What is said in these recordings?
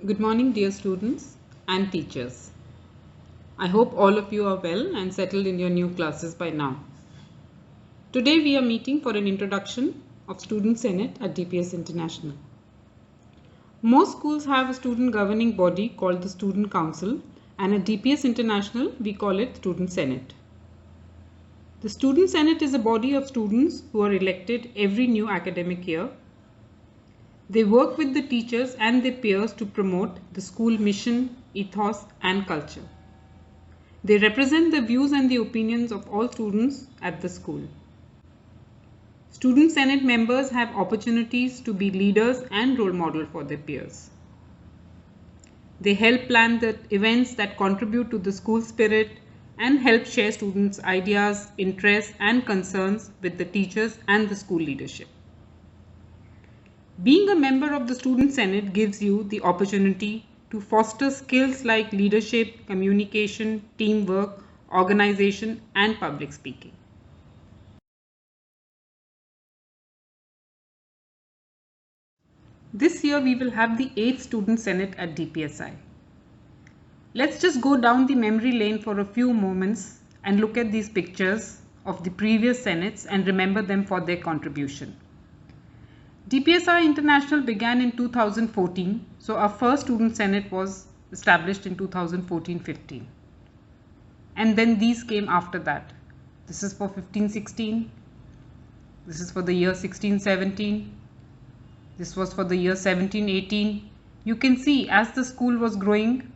Good morning, dear students and teachers. I hope all of you are well and settled in your new classes by now. Today we are meeting for an introduction of Student Senate at DPS International. Most schools have a student governing body called the Student Council, and at DPS International we call it Student Senate. The Student Senate is a body of students who are elected every new academic year. They work with the teachers and their peers to promote the school mission, ethos, and culture. They represent the views and the opinions of all students at the school. Student Senate members have opportunities to be leaders and role model for their peers. They help plan the events that contribute to the school spirit and help share students' ideas, interests, and concerns with the teachers and the school leadership. Being a member of the Student Senate gives you the opportunity to foster skills like leadership, communication, teamwork, organization, and public speaking. This year we will have the 8th Student Senate at DPSI. Let's just go down the memory lane for a few moments and look at these pictures of the previous Senates and remember them for their contribution. DPSI International began in 2014, so our first Student Senate was established in 2014-15. And then these came after that. This is for 15-16, this is for the year 16-17, this was for the year 17-18. You can see as the school was growing,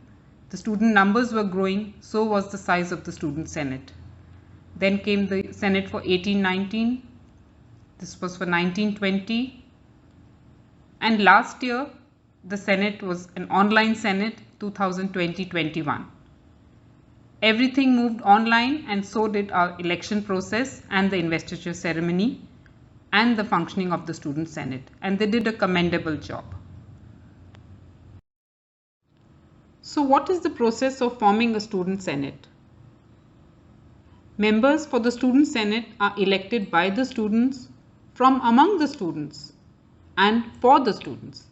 the student numbers were growing, so was the size of the Student Senate. Then came the Senate for 18-19, this was for 19-20. And last year, the Senate was an online Senate, 2020-21. Everything moved online, and so did our election process and the investiture ceremony and the functioning of the Student Senate. And they did a commendable job. So what is the process of forming a Student Senate? Members for the Student Senate are elected by the students from among the students and for the students.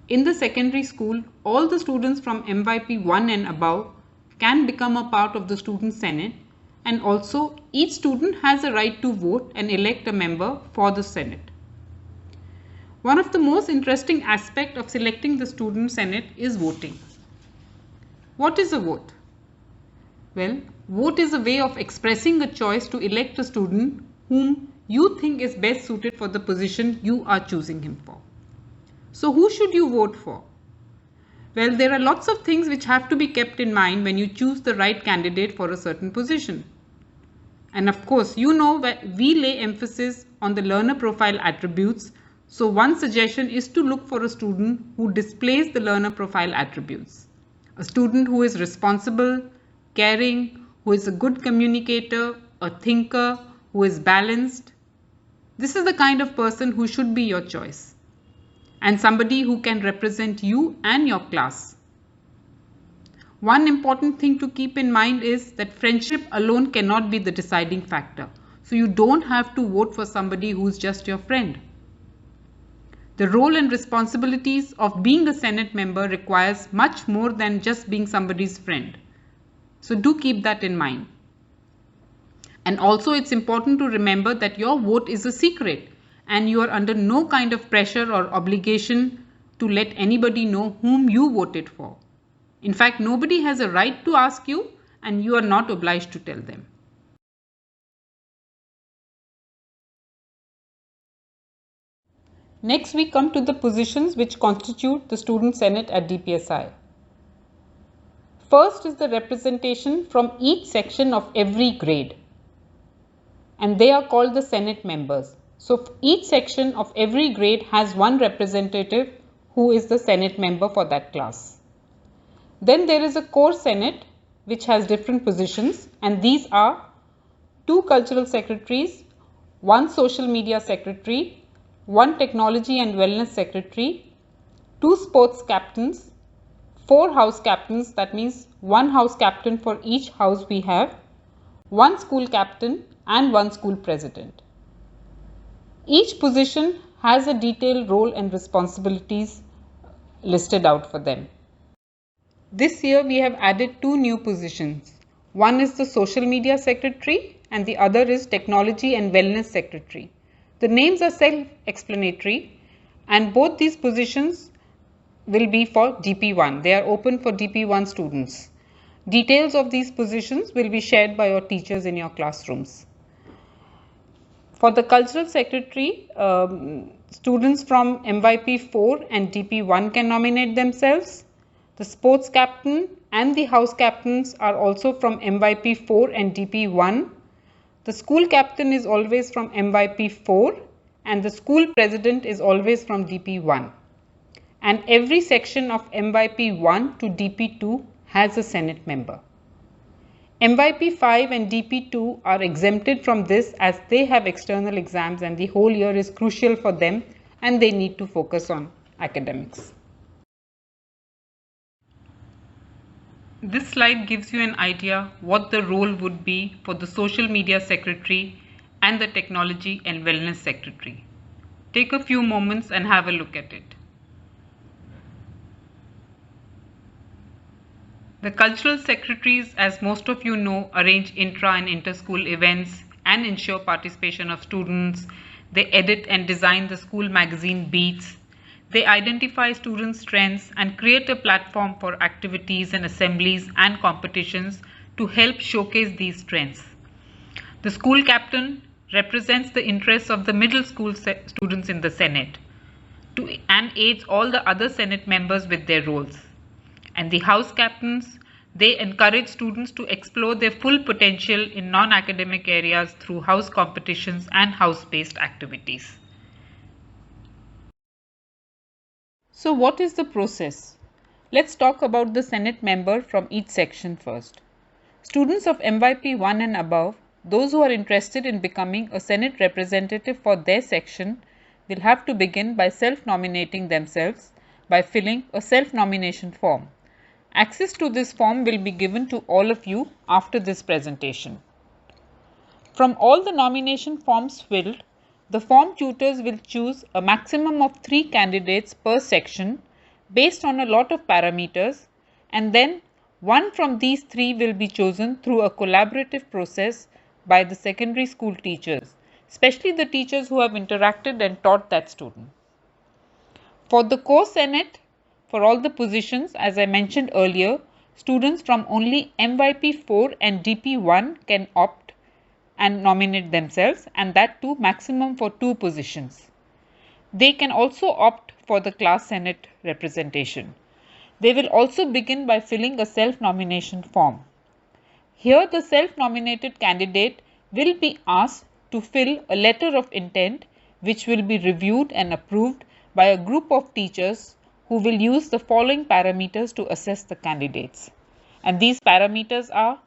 In the secondary school, all the students from MYP 1 and above can become a part of the Student Senate, and also each student has a right to vote and elect a member for the Senate. One of the most interesting aspects of selecting the Student Senate is voting. What is a vote? Well, vote is a way of expressing a choice to elect a student whom you think is best suited for the position you are choosing him for. So who should you vote for? Well, there are lots of things which have to be kept in mind when you choose the right candidate for a certain position. And of course, you know that we lay emphasis on the learner profile attributes. So one suggestion is to look for a student who displays the learner profile attributes. A student who is responsible, caring, who is a good communicator, a thinker, who is balanced. This is the kind of person who should be your choice, and somebody who can represent you and your class. One important thing to keep in mind is that friendship alone cannot be the deciding factor. So you don't have to vote for somebody who's just your friend. The role and responsibilities of being a Senate member requires much more than just being somebody's friend. So do keep that in mind. And also it's important to remember that your vote is a secret and you are under no kind of pressure or obligation to let anybody know whom you voted for. In fact, nobody has a right to ask you, and you are not obliged to tell them. Next, we come to the positions which constitute the Student Senate at DPSI. First is the representation from each section of every grade, and they are called the Senate members. So each section of every grade has one representative who is the Senate member for that class. Then there is a core Senate which has different positions, and these are 2 cultural secretaries, 1 social media secretary, 1 technology and wellness secretary, 2 sports captains, 4 house captains, that means 1 house captain for each house we have, 1 school captain and 1 school president. Each position has a detailed role and responsibilities listed out for them. This year we have added two new positions. One is the Social Media Secretary and the other is Technology and Wellness Secretary. The names are self-explanatory and both these positions will be for DP1. They are open for DP1 students. Details of these positions will be shared by your teachers in your classrooms. For the Cultural Secretary, students from MYP 4 and DP1 can nominate themselves. The Sports Captain and the House Captains are also from MYP 4 and DP1. The School Captain is always from MYP 4 and the School President is always from DP1. And every section of MYP 1 to DP2 has a Senate member. MYP 5 and DP2 are exempted from this as they have external exams and the whole year is crucial for them and they need to focus on academics. This slide gives you an idea what the role would be for the Social Media Secretary and the Technology and Wellness Secretary. Take a few moments and have a look at it. The cultural secretaries, as most of you know, arrange intra and inter-school events and ensure participation of students. They edit and design the school magazine Beats. They identify students' strengths and create a platform for activities and assemblies and competitions to help showcase these strengths. The school captain represents the interests of the middle school students in the Senate and aids all the other Senate members with their roles. And the house captains, they encourage students to explore their full potential in non-academic areas through house competitions and house-based activities. So what is the process? Let's talk about the Senate member from each section first. Students of MYP 1 and above, those who are interested in becoming a Senate representative for their section, will have to begin by self-nominating themselves by filling a self-nomination form. Access to this form will be given to all of you after this presentation. From all the nomination forms filled, the form tutors will choose a maximum of 3 candidates per section based on a lot of parameters, and then one from these 3 will be chosen through a collaborative process by the secondary school teachers, especially the teachers who have interacted and taught that student. For the core Senate, for all the positions, as I mentioned earlier, students from only MYP 4 and DP1 can opt and nominate themselves, and that too maximum for 2 positions. They can also opt for the class Senate representation. They will also begin by filling a self-nomination form. Here the self-nominated candidate will be asked to fill a letter of intent which will be reviewed and approved by a group of teachers who will use the following parameters to assess the candidates. And these parameters are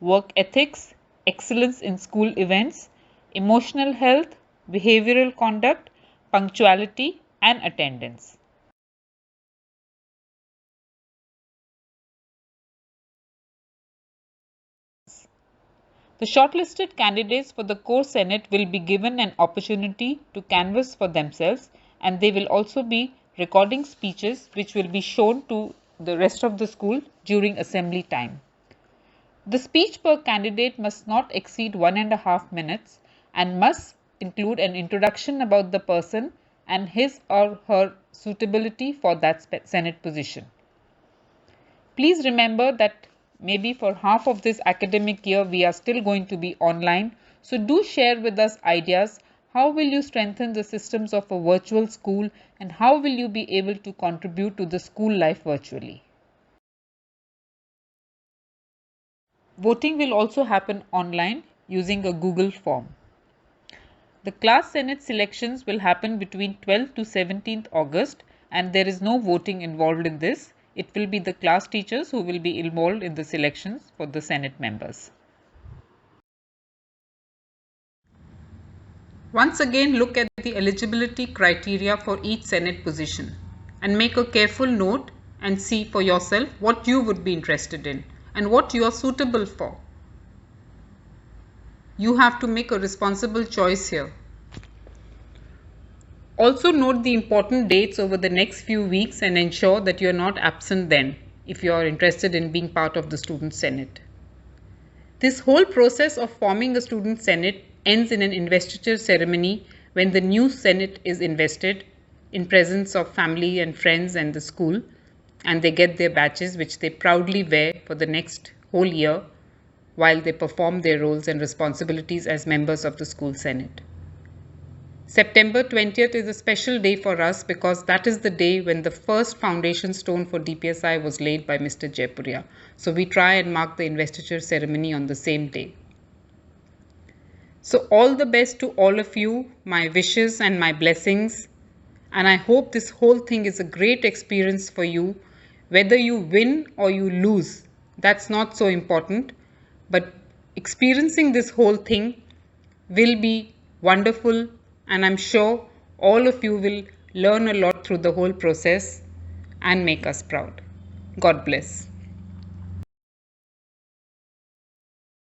work ethics, excellence in school events, emotional health, behavioral conduct, punctuality, and attendance. The shortlisted candidates for the core Senate will be given an opportunity to canvass for themselves, and they will also be recording speeches which will be shown to the rest of the school during assembly time. The speech per candidate must not exceed 1.5 minutes and must include an introduction about the person and his or her suitability for that Senate position. Please remember that maybe for half of this academic year we are still going to be online, so do share with us ideas. How will you strengthen the systems of a virtual school and how will you be able to contribute to the school life virtually? Voting will also happen online using a Google form. The class Senate selections will happen between 12th to 17th August and there is no voting involved in this. It will be the class teachers who will be involved in the selections for the Senate members. Once again, look at the eligibility criteria for each Senate position and make a careful note and see for yourself what you would be interested in and what you are suitable for. You have to make a responsible choice here. Also note the important dates over the next few weeks and ensure that you are not absent then if you are interested in being part of the Student Senate. This whole process of forming a Student Senate ends in an investiture ceremony when the new Senate is invested in presence of family and friends and the school, and they get their badges which they proudly wear for the next whole year while they perform their roles and responsibilities as members of the school Senate. September 20th is a special day for us because that is the day when the first foundation stone for DPSI was laid by Mr. Jaipuria. So we try and mark the investiture ceremony on the same day. So all the best to all of you, my wishes and my blessings. And I hope this whole thing is a great experience for you. Whether you win or you lose, that's not so important. But experiencing this whole thing will be wonderful, and I'm sure all of you will learn a lot through the whole process and make us proud. God bless.